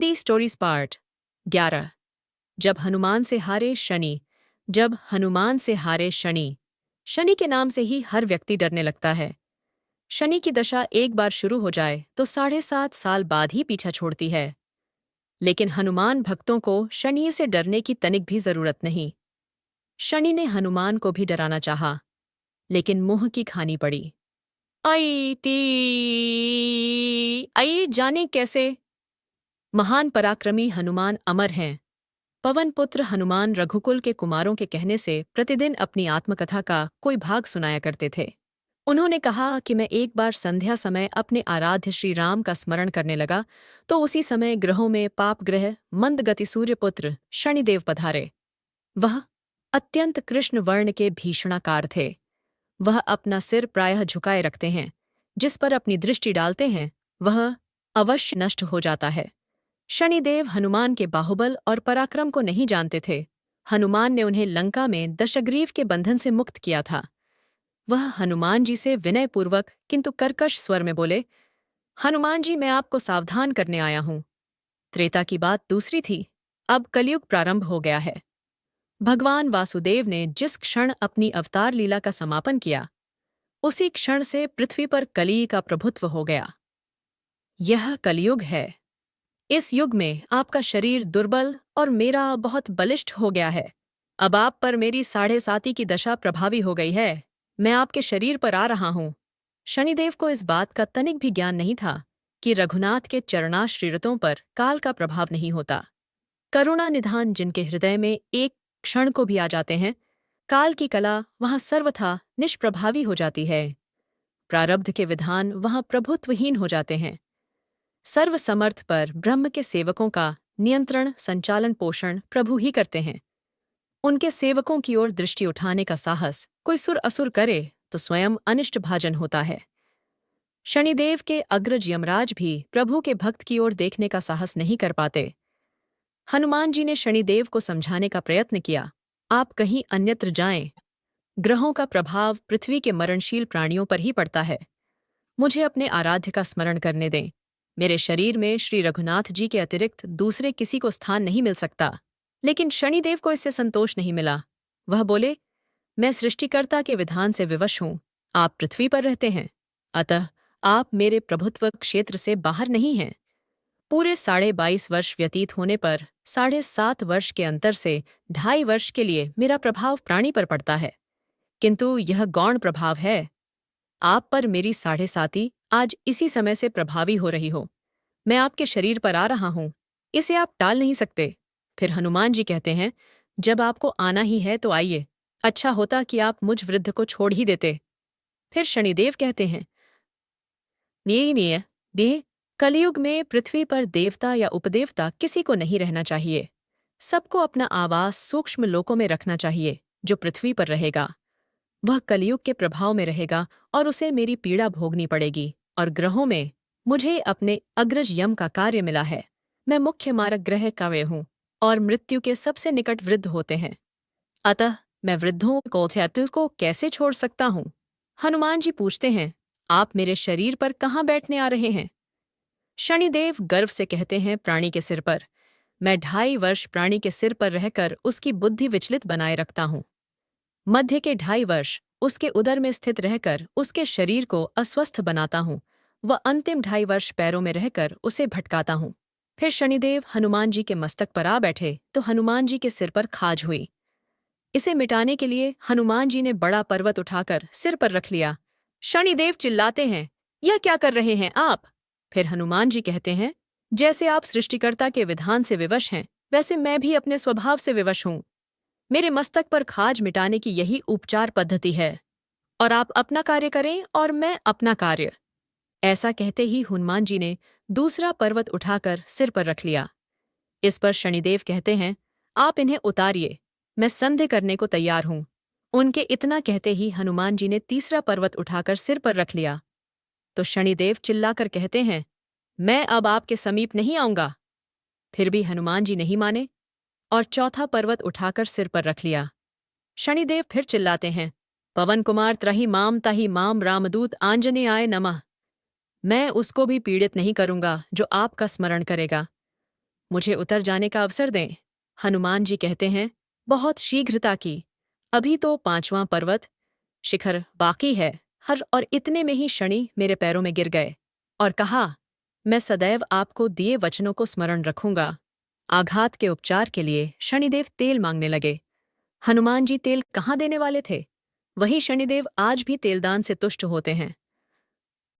The stories part 11। जब हनुमान से हारे शनि। जब हनुमान से हारे शनि। शनि के नाम से ही हर व्यक्ति डरने लगता है। शनि की दशा एक बार शुरू हो जाए तो 7.5 साल बाद ही पीछा छोड़ती है। लेकिन हनुमान भक्तों को शनि से डरने की तनिक भी जरूरत नहीं। शनि ने हनुमान को भी डराना चाहा, लेकिन मुंह की खानी पड़ी। आई ती आई जाने कैसे। महान पराक्रमी हनुमान अमर हैं। पवन पुत्र हनुमान रघुकुल के कुमारों के कहने से प्रतिदिन अपनी आत्मकथा का कोई भाग सुनाया करते थे। उन्होंने कहा कि मैं एक बार संध्या समय अपने आराध्य श्री राम का स्मरण करने लगा तो उसी समय ग्रहों में पाप ग्रह मंदगति सूर्यपुत्र शनिदेव पधारे। वह अत्यंत कृष्ण वर्ण के भीषणाकार थे। वह अपना सिर प्रायः झुकाए रखते हैं। जिस पर अपनी दृष्टि डालते हैं वह अवश्य नष्ट हो जाता है। शनिदेव हनुमान के बाहुबल और पराक्रम को नहीं जानते थे। हनुमान ने उन्हें लंका में दशग्रीव के बंधन से मुक्त किया था। वह हनुमान जी से विनयपूर्वक किंतु कर्कश स्वर में बोले, हनुमान जी, मैं आपको सावधान करने आया हूं। त्रेता की बात दूसरी थी, अब कलयुग प्रारंभ हो गया है। भगवान वासुदेव ने जिस क्षण अपनी अवतार लीला का समापन किया उसी क्षण से पृथ्वी पर कली का प्रभुत्व हो गया। यह कलयुग है। इस युग में आपका शरीर दुर्बल और मेरा बहुत बलिष्ठ हो गया है। अब आप पर मेरी 7.5 की दशा प्रभावी हो गई है। मैं आपके शरीर पर आ रहा हूं। शनिदेव को इस बात का तनिक भी ज्ञान नहीं था कि रघुनाथ के चरणाश्रितों पर काल का प्रभाव नहीं होता। करुणा निधान जिनके हृदय में एक क्षण को भी आ जाते हैं, काल की कला वहां सर्वथा निष्प्रभावी हो जाती है। प्रारब्ध के विधान वहां प्रभुत्वहीन हो जाते हैं। सर्वसमर्थ पर ब्रह्म के सेवकों का नियंत्रण संचालन पोषण प्रभु ही करते हैं। उनके सेवकों की ओर दृष्टि उठाने का साहस कोई सुर असुर करे तो स्वयं अनिष्ट भाजन होता है। शनिदेव के अग्रज यमराज भी प्रभु के भक्त की ओर देखने का साहस नहीं कर पाते। हनुमान जी ने शनिदेव को समझाने का प्रयत्न किया, आप कहीं अन्यत्र जाएं। ग्रहों का प्रभाव पृथ्वी के मरणशील प्राणियों पर ही पड़ता है। मुझे अपने आराध्य का स्मरण करने दें। मेरे शरीर में श्री रघुनाथ जी के अतिरिक्त दूसरे किसी को स्थान नहीं मिल सकता। लेकिन शनिदेव को इससे संतोष नहीं मिला। वह बोले, मैं सृष्टिकर्ता के विधान से विवश हूं। आप पृथ्वी पर रहते हैं, अतः आप मेरे प्रभुत्व क्षेत्र से बाहर नहीं हैं। पूरे 22.5 वर्ष व्यतीत होने पर 7.5 वर्ष के अंतर से 2.5 वर्ष के लिए मेरा प्रभाव प्राणी पर पड़ता है, किंतु यह गौण प्रभाव है। आप पर मेरी 7.5 आज इसी समय से प्रभावी हो रही हो। मैं आपके शरीर पर आ रहा हूं, इसे आप टाल नहीं सकते। फिर हनुमान जी कहते हैं, जब आपको आना ही है तो आइए। अच्छा होता कि आप मुझ वृद्ध को छोड़ ही देते। फिर शनिदेव कहते हैं, देह कलयुग में पृथ्वी पर देवता या उपदेवता किसी को नहीं रहना चाहिए। सबको अपना आवास सूक्ष्म लोकों में रखना चाहिए। जो पृथ्वी पर रहेगा वह कलयुग के प्रभाव में रहेगा और उसे मेरी पीड़ा भोगनी पड़ेगी। और ग्रहों में मुझे अपने अग्रज यम का कार्य मिला है। मैं मुख्य मारक ग्रह का वे हूं और मृत्यु के सबसे निकट वृद्ध होते हैं। अतः मैं वृद्धों को कैसे छोड़ सकता हूं? हनुमान जी पूछते हैं, आप मेरे शरीर पर कहाँ बैठने आ रहे हैं? शनिदेव गर्व से कहते हैं, प्राणी के सिर पर। मैं 2.5 वर्ष प्राणी के सिर पर रहकर उसकी बुद्धि विचलित बनाए रखता हूं। मध्य के 2.5 वर्ष उसके उदर में स्थित रहकर उसके शरीर को अस्वस्थ बनाता हूं व अंतिम 2.5 वर्ष पैरों में रहकर उसे भटकाता हूं। फिर शनिदेव हनुमान जी के मस्तक पर आ बैठे तो हनुमान जी के सिर पर खाज हुई। इसे मिटाने के लिए हनुमान जी ने बड़ा पर्वत उठाकर सिर पर रख लिया। शनिदेव चिल्लाते हैं, यह क्या कर रहे हैं आप? फिर हनुमान जी कहते हैं, जैसे आप सृष्टिकर्ता के विधान से विवश हैं वैसे मैं भी अपने स्वभाव से विवश हूं। मेरे मस्तक पर खाज मिटाने की यही उपचार पद्धति है और आप अपना कार्य करें और मैं अपना कार्य। ऐसा कहते ही हनुमान जी ने दूसरा पर्वत उठाकर सिर पर रख लिया। इस पर शनिदेव कहते हैं, आप इन्हें उतारिए, मैं संधि करने को तैयार हूं। उनके इतना कहते ही हनुमान जी ने तीसरा पर्वत उठाकर सिर पर रख लिया। तो शनिदेव चिल्लाकर कहते हैं, मैं अब आपके समीप नहीं आऊंगा। फिर भी हनुमान जी नहीं माने और चौथा पर्वत उठाकर सिर पर रख लिया। शनिदेव फिर चिल्लाते हैं, पवन कुमार त्रही माम ताहि माम रामदूत आंजनेयाय नमः। मैं उसको भी पीड़ित नहीं करूंगा जो आपका स्मरण करेगा। मुझे उतर जाने का अवसर दें। हनुमान जी कहते हैं, बहुत शीघ्रता की, अभी तो 5वां पर्वत शिखर बाकी है। हर और इतने में ही शनि मेरे पैरों में गिर गए और कहा, मैं सदैव आपको दिए वचनों को स्मरण रखूंगा। आघात के उपचार के लिए शनिदेव तेल मांगने लगे। हनुमान जी तेल कहाँ देने वाले थे? वही शनिदेव आज भी तेलदान से तुष्ट होते हैं।